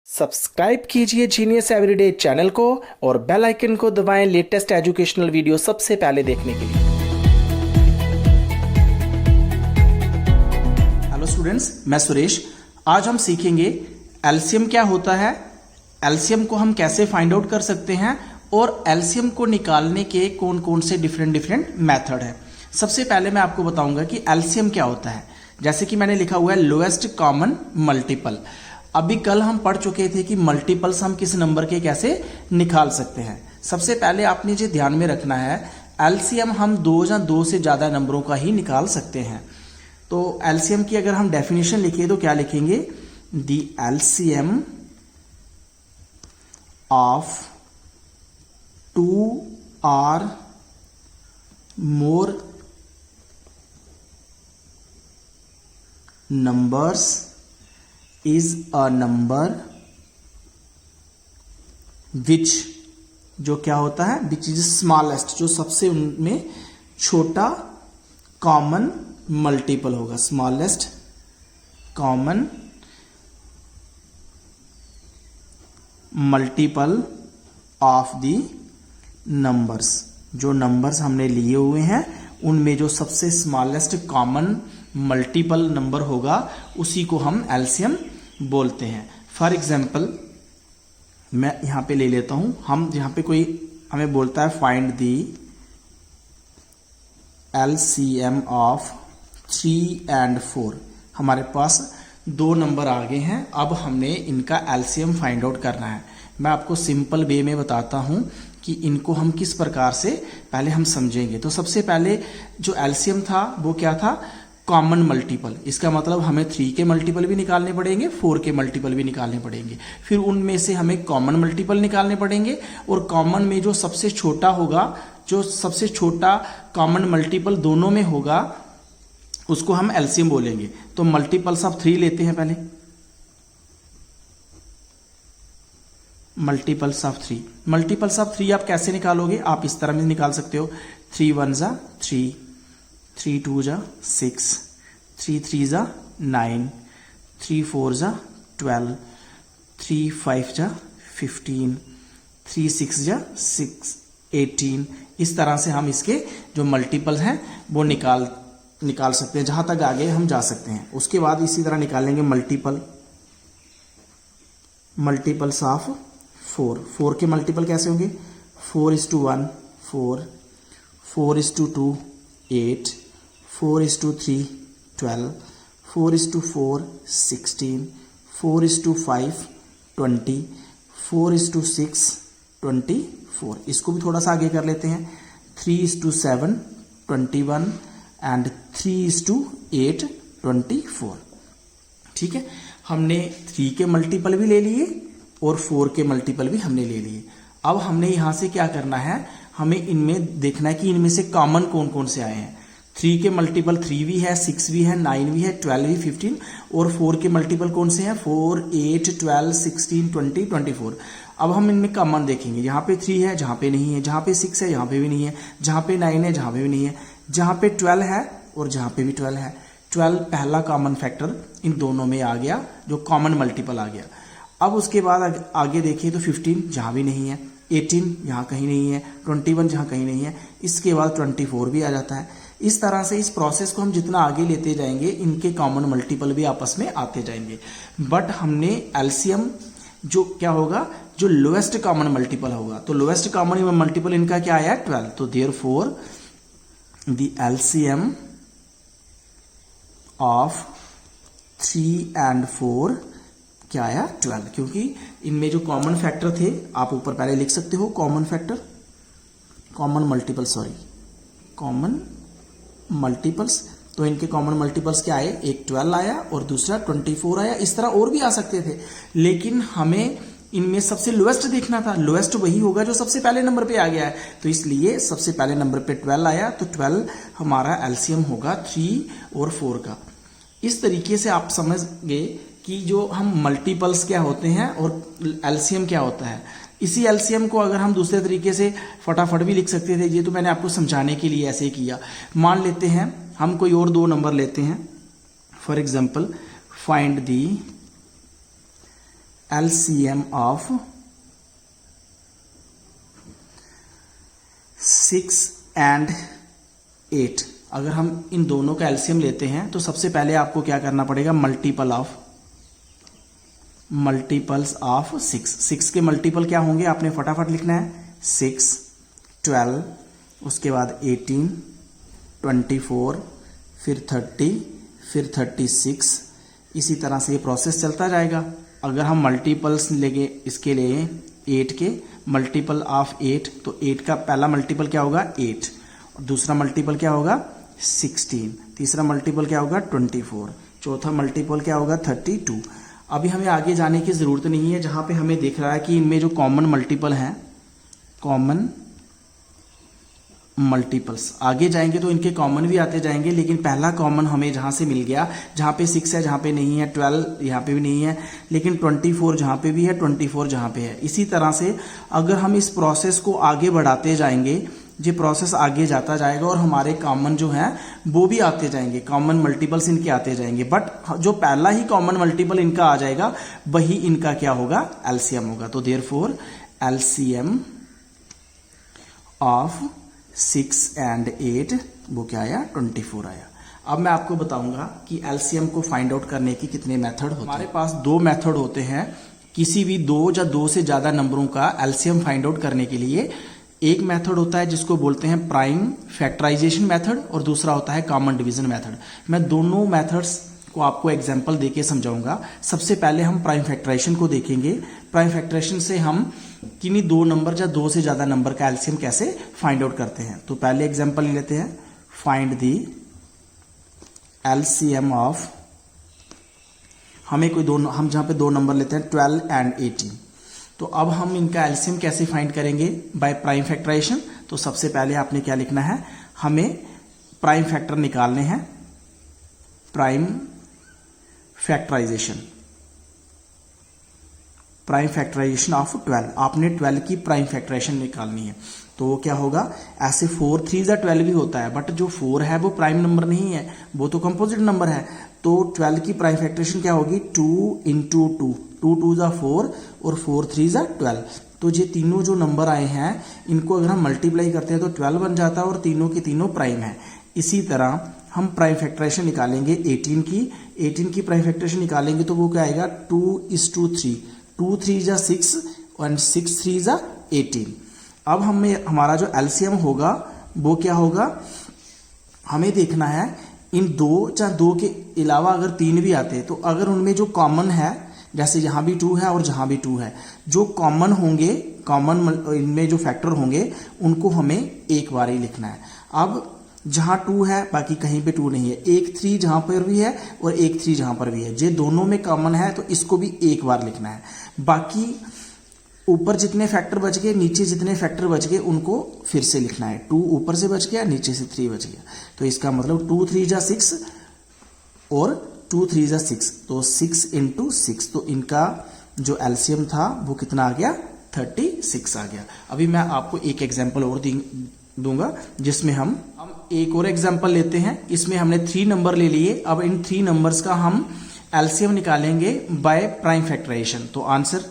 Subscribe कीजिए genius everyday channel को और बेल आइकन को दबाएं लेटेस्ट एजुकेशनल वीडियो सबसे पहले देखने के लिए। हेलो स्टूडेंट्स, मैं सुरेश। आज हम सीखेंगे एलसीएम क्या होता है, एलसीएम को हम कैसे फाइंड आउट कर सकते हैं और एलसीएम को निकालने के कौन कौन से डिफरेंट मेथड है। सबसे पहले मैं आपको बताऊंगा कि एलसीएम क्या होता है। जैसे कि मैंने लिखा हुआ है लोएस्ट कॉमन मल्टीपल। अभी कल हम पढ़ चुके थे कि मल्टीपल्स हम किस नंबर के कैसे निकाल सकते हैं। सबसे पहले आपने जो ध्यान में रखना है, एलसीएम हम दो या दो से ज्यादा नंबरों का ही निकाल सकते हैं। तो एलसीएम की अगर हम डेफिनेशन लिखिए तो क्या लिखेंगे, the LCM of two or more numbers is a number which, जो क्या होता है, which is smallest, जो सबसे उनमें छोटा कॉमन मल्टीपल होगा, smallest common multiple of the numbers. जो नंबर्स हमने लिए हुए हैं उनमें जो सबसे स्मॉलेस्ट कॉमन मल्टीपल नंबर होगा उसी को हम एलसीएम बोलते हैं। फॉर एग्जाम्पल मैं यहां पे ले लेता हूं, हम यहां पे कोई हमें बोलता है find the LCM of 3 and 4। हमारे पास दो नंबर आ गए हैं, अब हमने इनका एलसीएम फाइंड आउट करना है। मैं आपको सिंपल वे में बताता हूं कि इनको हम किस प्रकार से पहले हम समझेंगे। तो सबसे पहले जो एलसीएम था वो क्या था, कॉमन मल्टीपल। इसका मतलब हमें 3 के मल्टीपल भी निकालने पड़ेंगे, 4 के मल्टीपल भी निकालने पड़ेंगे, फिर उनमें से हमें कॉमन मल्टीपल निकालने पड़ेंगे और कॉमन में जो सबसे छोटा होगा, जो सबसे छोटा कॉमन मल्टीपल दोनों में होगा उसको हम एलसीएम बोलेंगे। तो मल्टीपल्स ऑफ 3 लेते हैं पहले, मल्टीपल्स ऑफ 3। मल्टीपल्स ऑफ 3 आप कैसे निकालोगे, आप इस तरह में निकाल सकते हो, 3 1 जा 3, 3 2 जा 6, 3 3 जा 9, 3 4 जा 12, 3 5 जा 15, 3 6 जा 18। इस तरह से हम इसके जो मल्टीपल हैं वो निकाल सकते हैं, जहां तक आगे हम जा सकते हैं। उसके बाद इसी तरह निकालेंगे मल्टीपल्स ऑफ 4 के मल्टीपल कैसे होंगे, 4:1 4, 4:2 8, 4:3 12, 4:4 16, 4:5 20, 4:6 24। इसको भी थोड़ा सा आगे कर लेते हैं, 3:7 21 एंड 3:8 24। ठीक है, हमने 3 के मल्टीपल भी ले लिए और 4 के मल्टीपल भी हमने ले लिए। अब हमने यहां से क्या करना है, हमें इनमें देखना है कि इनमें से कॉमन कौन कौन से आए हैं। 3 के मल्टीपल 3 भी है, 6 भी है, 9 भी है, 12 भी, 15 और 4 के मल्टीपल कौन से हैं, 4 8 12 16 20 24। अब हम इनमें कॉमन देखेंगे, जहां पे 3 है जहां पे नहीं है, जहां पे 6 है जहां पे भी नहीं है, जहां पे 9 है जहां पे भी नहीं है, जहां पे 12 है और जहां पे भी 12 है। 12 पहला कॉमन फैक्टर इन दोनों में आ गया, जो कॉमन मल्टीपल आ गया। अब उसके बाद आगे देखिए तो 15 जहां भी नहीं है, 18 यहां कहीं नहीं है, 21 जहां कहीं नहीं है, इसके बाद 24 भी आ जाता है। इस तरह से इस प्रोसेस को हम जितना आगे लेते जाएंगे इनके कॉमन मल्टीपल भी आपस में आते जाएंगे। बट हमने एलसीएम जो क्या होगा, जो लोएस्ट कॉमन मल्टीपल होगा, तो लोएस्ट कॉमन मल्टीपल इनका क्या आया, 12। तो therefore the LCM of 3 and 4 क्या आया, 12। क्योंकि इनमें जो कॉमन फैक्टर थे, आप ऊपर पहले लिख सकते हो कॉमन फैक्टर, कॉमन मल्टीपल्स। तो इनके कॉमन मल्टीपल्स क्या आए, एक 12 आया और दूसरा 24 आया। इस तरह और भी आ सकते थे, लेकिन हमें इनमें सबसे लोएस्ट देखना था। लोएस्ट वही होगा जो सबसे पहले नंबर पे आ गया है, तो इसलिए सबसे पहले नंबर पे 12 आया, तो 12 हमारा एलसीएम होगा 3 और 4 का। इस तरीके से आप समझ गए कि जो हम मल्टीपल्स क्या होते हैं और एलसीएम क्या होता है। इसी एलसीएम को अगर हम दूसरे तरीके से फटाफट भी लिख सकते थे, ये तो मैंने आपको समझाने के लिए ऐसे किया। मान लेते हैं हम कोई और दो नंबर लेते हैं, for example find the LCM of 6 and 8। अगर हम इन दोनों का एलसीएम लेते हैं तो सबसे पहले आपको क्या करना पड़ेगा, मल्टीपल्स ऑफ 6 के मल्टीपल क्या होंगे आपने फटाफट लिखना है, 6, 12, उसके बाद 18, 24, फिर 30, फिर 36। इसी तरह से ये प्रोसेस चलता जाएगा। अगर हम मल्टीपल्स लेंगे इसके लिए 8 के मल्टीपल ऑफ 8, तो 8 का पहला मल्टीपल क्या होगा 8, और दूसरा मल्टीपल क्या होगा 16, तीसरा मल्टीपल क्या होगा 24, चौथा मल्टीपल क्या होगा 32। अभी हमें आगे जाने की ज़रूरत नहीं है, जहाँ पे हमें दिख रहा है कि इनमें जो कॉमन मल्टीपल हैं, कॉमन मल्टीपल्स आगे जाएंगे तो इनके कॉमन भी आते जाएंगे, लेकिन पहला कॉमन हमें जहाँ से मिल गया, जहाँ पे 6 है जहाँ पे नहीं है, 12 यहाँ पे भी नहीं है, लेकिन 24 जहाँ पे भी है, 24 जहाँ पे है। इसी तरह से अगर हम इस प्रोसेस को आगे बढ़ाते जाएंगे, ये प्रोसेस आगे जाता जाएगा और हमारे कॉमन जो है वो भी आते जाएंगे, कॉमन मल्टीपल्स इनके आते जाएंगे, बट जो पहला ही कॉमन मल्टीपल इनका आ जाएगा वही इनका क्या होगा, एलसीएम होगा। तो देयरफॉर एलसीएम ऑफ 6 and 8 वो क्या आया, 24 आया। अब मैं आपको बताऊंगा कि एलसीएम को फाइंड आउट करने की कितने मेथड होते हैं। हमारे पास 2 मेथड होते हैं किसी भी 2 या 2 से ज्यादा नंबरों का एलसीएम फाइंड आउट करने के लिए। एक मेथड होता है जिसको बोलते हैं प्राइम फैक्टराइजेशन मेथड, और दूसरा होता है कॉमन डिवीजन मेथड। मैं दोनों मेथड्स को आपको एग्जांपल देके समझाऊंगा। सबसे पहले हम प्राइम फैक्टराइजेशन को देखेंगे। प्राइम फैक्टराइजेशन से हम किन्हीं 2 नंबर या 2 से ज्यादा नंबर का एलसीएम कैसे फाइंड आउट करते हैं। तो पहले एग्जांपल ले लेते हैं, फाइंड द एलसीएम ऑफ, हमें कोई हम जहां पे 2 नंबर लेते हैं 12 and 18। तो अब हम इनका एलसीएम कैसे फाइंड करेंगे, बाय प्राइम फैक्टराइजेशन। तो सबसे पहले आपने क्या लिखना है, हमें प्राइम फैक्टर निकालने हैं, प्राइम फैक्टराइजेशन ऑफ 12। आपने 12 की प्राइम फैक्टराइजेशन निकालनी है। तो वो क्या होगा, ऐसे 4 3 12 भी होता है, बट जो 4 है वो प्राइम नंबर नहीं है, वो तो कंपोजिट नंबर है। तो 12 की प्राइम फैक्टराइजेशन क्या होगी, 2 into 2, 2 2 4 और 4 3 12। तो ये तीनों जो नंबर आए हैं इनको अगर हम मल्टीप्लाई करते हैं तो 12 बन जाता है और तीनों के तीनों प्राइम है। इसी तरह हम प्राइम फैक्टराइजेशन निकालेंगे 18 की प्राइम फैक्टराइजेशन निकालेंगे तो वो क्या आएगा, 2:3, 2 3 6 और 6 3 18। अब हमारा जो एलसीएम होगा वो क्या होगा, हमें देखना है इन 2 के अलावा अगर 3 भी आते तो अगर उनमें जो कॉमन है, जैसे यहाँ भी 2 है और जहाँ भी 2 है, जो कॉमन होंगे, कॉमन इनमें जो फैक्टर होंगे उनको हमें एक बार ही लिखना है। अब जहाँ 2 है बाकी कहीं पे 2 नहीं है, 1 3 जहाँ पर भी है और 1 3 जहाँ पर भी है, ये दोनों में कॉमन है तो इसको भी एक बार लिखना है। बाकी ऊपर जितने फैक्टर बच गए, नीचे जितने फैक्टर बच गए उनको फिर से लिखना है। 2 ऊपर से बच गया, नीचे से 3 बच गया, तो इसका मतलब 2 3 6 और 2 3 6, तो 6 into 6। तो इनका जो एलसीएम था वो कितना आ गया, 36 आ गया। अभी मैं आपको एक एग्जांपल और दूंगा जिसमें हम एक और एग्जांपल लेते हैं। इसमें हमने 3 नंबर ले लिए। अब इन 3 नंबर्स का हम एलसीएम निकालेंगे बाय प्राइम फैक्टराइजेशन। तो आंसर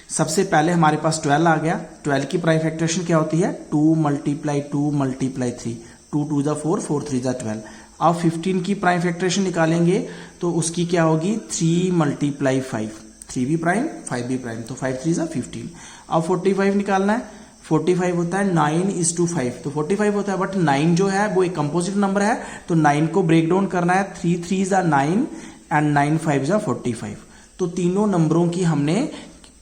सबसे पहले हमारे पास 12 आ गया। 12 की प्राइम फैक्टराइजेशन क्या होती है, 2 × 2 × 3, 2 2 4, 4 3 12। अब 15 की प्राइम फैक्टराइजेशन निकालेंगे तो उसकी क्या होगी, 3 × 5, 3 भी प्राइम 5 भी प्राइम, तो 5 3 15। अब 45 निकालना है। 45 होता है 9:5, तो 45 होता है, बट 9 जो है वो एक कंपोजिट नंबर है, तो 9 को ब्रेक डाउन करना है। 3 3 9 एंड 9 5 45। तो तीनों नंबरों की हमने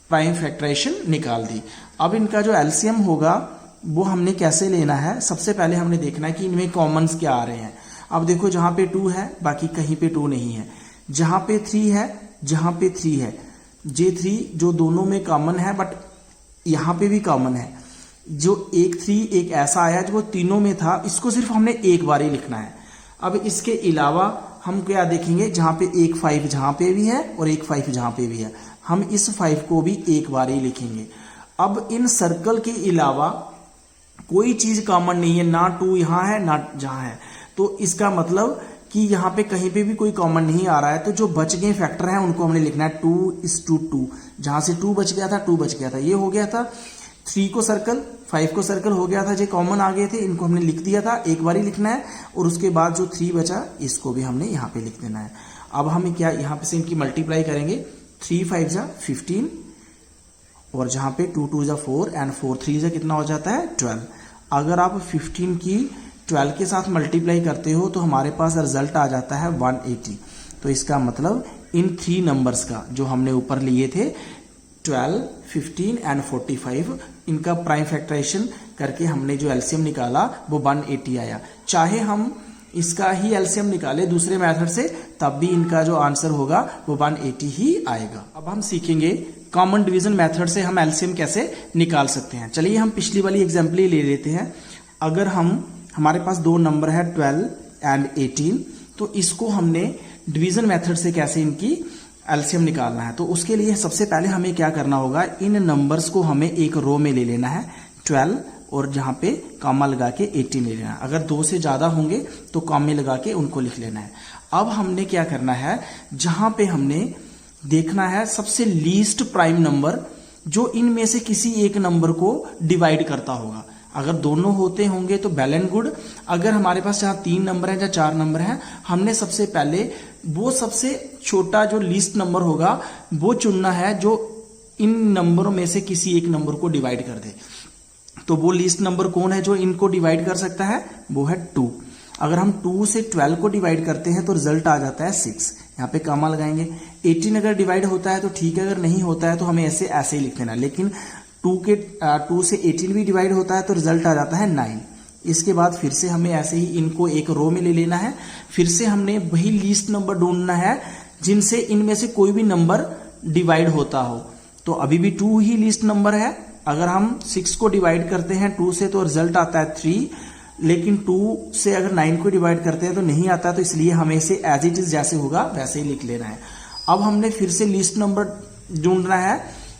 प्राइम फैक्टराइजेशन निकाल दी। अब इनका जो एलसीएम होगा वो हमने कैसे लेना है, सबसे पहले हमने देखना है कि इनमें कॉमन्स क्या आ रहे हैं। अब देखो जहां पे 2 है बाकी कहीं पे 2 नहीं है, जहां पे 3 है जहां पे 3 है, J3 जो दोनों में कॉमन है बट यहां पे भी कॉमन है। जो 1 3 एक ऐसा आया जो तीनों में था, इसको सिर्फ हमने एक बार ही लिखना है। अब इसके अलावा हम क्या देखेंगे, जहां पे 1 5 जहां पे भी है और 1 5 जहां पे भी है, हम इस 5 को भी एक बार ही लिखेंगे। अब इन सर्कल के अलावा कोई चीज कॉमन नहीं है, ना 2 यहां है ना जहां है, तो इसका मतलब कि यहाँ पे कहीं पे भी कोई कॉमन नहीं आ रहा है, तो जो बच गए फैक्टर हैं उनको हमने लिखना है 2:2। जहां से 2 बच गया था 2 बच गया था, ये हो गया था 3 को सर्कल, 5 को सर्कल हो गया था, जो कॉमन आ गए थे इनको हमने लिख दिया था, एक बार ही लिखना है। और उसके बाद जो 3 बचा इसको भी हमने यहाँ पे लिख देना है। अब हमें क्या यहाँ पे से इनकी मल्टीप्लाई करेंगे, 3 5 जा 15 और जहां पे 2 2 जा 4 एंड 4 3 जा कितना हो जाता है 12। अगर आप 15 की 12 के साथ मल्टीप्लाई करते हो तो हमारे पास रिजल्ट आ जाता है 180। तो इसका मतलब इन 3 नंबर्स का जो हमने ऊपर लिए थे 12, 15 एंड 45, इनका प्राइम फैक्टराइजेशन करके हमने जो एलसीएम निकाला वो 180 आया। चाहे हम इसका ही एलसीएम निकाले दूसरे मेथड से तब भी इनका जो आंसर होगा वो 180 ही आएगा। अब हम सीखेंगे कॉमन डिवीजन मेथड से हम एलसीएम कैसे निकाल सकते हैं। चलिए हम पिछली वाली एग्जांपल ही ले लेते हैं। अगर हमारे पास दो नंबर है 12 एंड 18, तो इसको हमने डिवीजन मेथड से कैसे इनकी एलसीएम निकालना है। तो उसके लिए सबसे पहले हमें क्या करना होगा, इन नंबर्स को हमें एक रो में ले लेना है 12 और जहां पे कॉमा लगा के 18 ले लेना है। अगर 2 से ज्यादा होंगे तो कॉमे लगा के उनको लिख लेना है। अब हमने क्या करना है, जहां पे हमने देखना है सबसे लीस्ट प्राइम नंबर जो इनमें से किसी एक नंबर को डिवाइड करता होगा। अगर दोनों होते होंगे तो वेल एंड गुड। अगर हमारे पास जहां 3 नंबर है या 4 नंबर है, हमने सबसे पहले वो सबसे छोटा जो लीस्ट नंबर होगा वो चुनना है जो इन नंबरों में से किसी एक नंबर को डिवाइड कर दे। तो वो लीस्ट नंबर कौन है जो इनको डिवाइड कर सकता है, वो है 2। अगर हम 2 से 12 को डिवाइड करते हैं तो रिजल्ट आ जाता है 6। यहाँ पे कॉमा लगाएंगे। 18 अगर डिवाइड होता है तो ठीक है, अगर नहीं होता है तो हमें ऐसे ही लिख देना। लेकिन 2 से 18 भी डिवाइड होता है तो रिजल्ट आ जाता है 9। इसके बाद फिर से हमें ऐसे ही इनको एक रो में ले लेना है। फिर से हमने वही लीस्ट नंबर ढूंढना है जिनसे इनमें से कोई भी नंबर डिवाइड होता हो। तो अभी भी 2 ही लीस्ट नंबर है। अगर हम 6 को डिवाइड करते हैं 2 से तो रिजल्ट आता है 3, लेकिन 2 से अगर 9 को डिवाइड करते हैं तो नहीं आता, तो इसलिए हमें इसे एज इट इज जैसे होगा वैसे ही लिख लेना है। अब हमने फिर से लीस्ट नंबर ढूंढना है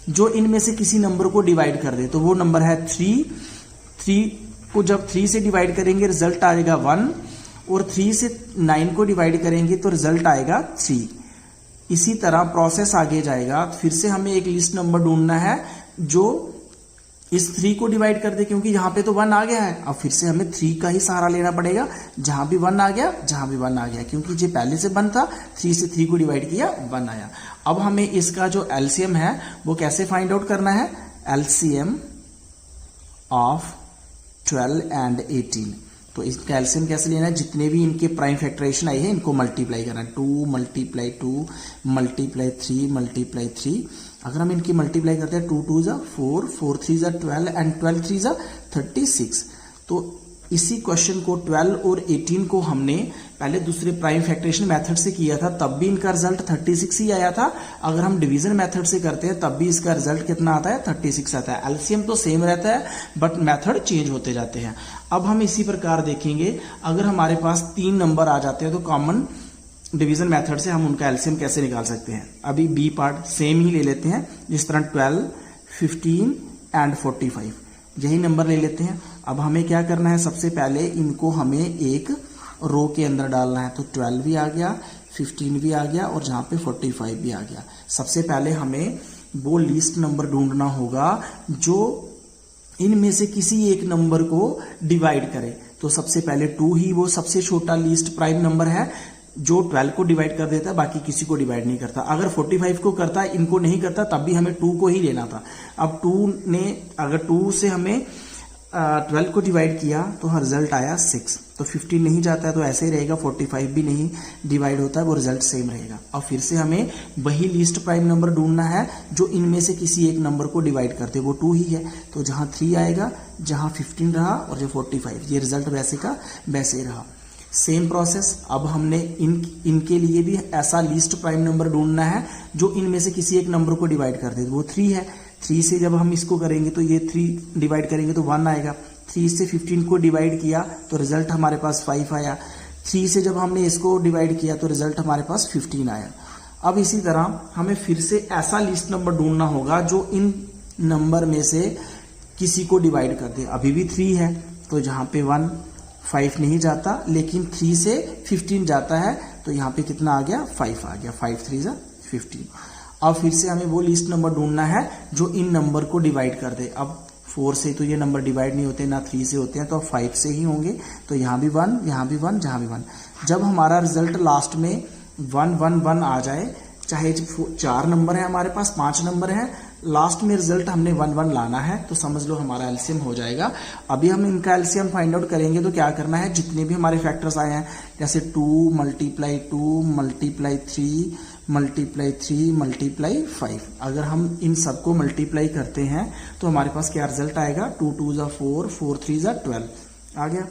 जो इनमें से किसी नंबर को डिवाइड कर दे। तो वो नंबर है 3 को जब 3 से डिवाइड करेंगे रिजल्ट आएगा 1 और 3 से 9 को डिवाइड करेंगे तो रिजल्ट आएगा 3। इसी तरह प्रोसेस आगे जाएगा। फिर से हमें एक लिस्ट नंबर ढूंढना है जो इस 3 को डिवाइड कर दे, क्योंकि यहां पे तो 1 आ गया है। अब फिर से हमें 3 का ही सहारा लेना पड़ेगा। जहां भी 1 आ गया, जहां भी 1 आ गया, क्योंकि जो पहले से 1 था 3 से 3 को डिवाइड किया 1 आया। अब हमें इसका जो एलसीएम है वो कैसे फाइंड आउट करना है, एलसीएम ऑफ 12 एंड 18। तो इसका एलसीएम कैसे लेना है, जितने भी इनके प्राइम फैक्टराइजेशन आई है इनको मल्टीप्लाई करना है। 2 मल्टीप्लाई 2 मल्टीप्लाई 3 मल्टीप्लाई 3। अगर हम इनकी मल्टीप्लाई करते हैं 2 2 जा 4, 4 3 जा 12 एंड 12 3 जा 36। तो इसी क्वेश्चन को 12 और 18 को हमने पहले दूसरे प्राइम फैक्टराइजेशन मेथड से किया था, तब भी इनका रिजल्ट 36 ही आया था। अगर हम डिवीजन मेथड से करते हैं तब भी इसका रिजल्ट कितना आता है, 36 आता है। एलसीएम तो सेम रहता है बट मेथड चेंज होते जाते हैं। अब हम इसी प्रकार देखेंगे, अगर हमारे पास 3 नंबर आ जाते हैं तो कॉमन डिवीजन मेथड से हम उनका एलसीएम कैसे निकाल सकते हैं। अभी बी पार्ट सेम ही ले लेते हैं, जिस तरह 12, 15 एंड 45 यही नंबर ले लेते हैं। अब हमें क्या करना है, सबसे पहले इनको हमें एक रो के अंदर डालना है। तो 12 भी आ गया, 15 भी आ गया और जहां पे 45 भी आ गया। सबसे पहले हमें वो लिस्ट नंबर ढूंढना होगा जो इनमें से किसी एक नंबर को डिवाइड करे। तो सबसे पहले 2 ही वो सबसे छोटा लीस्ट प्राइम नंबर है जो 12 को डिवाइड कर देता है, बाकी किसी को डिवाइड नहीं करता। अगर 45 को करता है, इनको नहीं करता, तब भी हमें 2 को ही लेना था। अब 2 ने अगर 2 से हमें 12 को डिवाइड किया तो रिजल्ट आया 6। तो 15 नहीं जाता है तो ऐसे ही रहेगा, 45 भी नहीं डिवाइड होता है, वो रिजल्ट सेम रहेगा। अब फिर से हमें वही लीस्ट प्राइम नंबर ढूंढना है जो इनमें से किसी एक नंबर को डिवाइड करते, वो 2 ही है। तो जहां 3 आएगा, जहां 15 रहा और जो 45, ये रिजल्ट वैसे का वैसे रहा। Same process. अब हमने इनके लिए भी ऐसा लीस्ट प्राइम नंबर ढूंढना है जो इनमें से किसी एक नंबर को डिवाइड कर दे, वो 3 है। 3 से जब हम इसको करेंगे तो ये 3 डिवाइड करेंगे तो 1 आएगा। 3 से 15 को डिवाइड किया तो रिजल्ट हमारे पास 5 आया। 3 से जब हमने इसको डिवाइड किया तो रिजल्ट हमारे पास 15 आया। अब इसी तरह हमें फिर से ऐसा लिस्ट नंबर ढूंढना होगा जो इन नंबर में से किसी को डिवाइड कर दे। अभी भी 3 है तो जहां पे 1, 5 नहीं जाता, लेकिन 3 से 15 जाता है, तो यहाँ पे कितना आ गया 5 आ गया, 5 3 जा 15। अब फिर से हमें वो लिस्ट नंबर ढूंढना है जो इन नंबर को डिवाइड कर दे। अब 4 से तो ये नंबर डिवाइड नहीं होते, ना 3 से होते हैं, तो अब 5 से ही होंगे, तो यहाँ भी 1, यहाँ भी 1, जहाँ भी 1। जब हमारा रिजल्ट लास्ट में 1 1 1 आ जाए, चाहे 4 नंबर है हमारे पास, 5 नंबर है, लास्ट में रिजल्ट हमने 1 1 लाना है, तो समझ लो हमारा एलसीएम हो जाएगा। अभी हम इनका एलसीएम फाइंड आउट करेंगे, तो क्या करना है, जितने भी हमारे फैक्टर्स आए हैं, जैसे 2 मल्टीप्लाई 2 मल्टीप्लाई 3 मल्टीप्लाई 3 मल्टीप्लाई 5, अगर हम इन सबको मल्टीप्लाई करते हैं तो हमारे पास क्या रिजल्ट आएगा, 2 2 जा 4 4 3 जा 12 आ गया,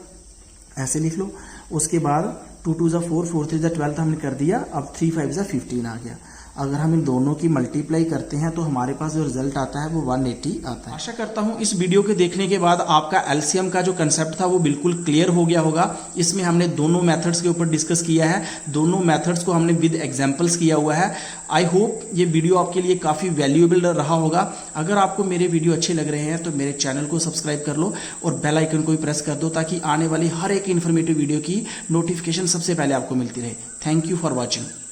ऐसे लिख लो। उसके बाद 2 2 जा 4 4 3 जा 12 हमने कर दिया, अब 3 5 जा 15 आ गया। अगर हम इन दोनों की मल्टीप्लाई करते हैं तो हमारे पास जो रिजल्ट आता है वो 180 आता है। आशा करता हूं इस वीडियो के देखने के बाद आपका एलसीएम का जो कंसेप्ट था वो बिल्कुल क्लियर हो गया होगा। इसमें हमने दोनों मेथड्स के ऊपर डिस्कस किया है, दोनों मेथड्स को हमने विद एग्जांपल्स किया हुआ है। आई होप ये वीडियो आपके लिए काफ़ी वैल्यूएबल रहा होगा। अगर आपको मेरे वीडियो अच्छे लग रहे हैं तो मेरे चैनल को सब्सक्राइब कर लो और बेल आइकन को भी प्रेस कर दो, ताकि आने वाली हर एक इन्फॉर्मेटिव वीडियो की नोटिफिकेशन सबसे पहले आपको मिलती रहे। Thank you for watching.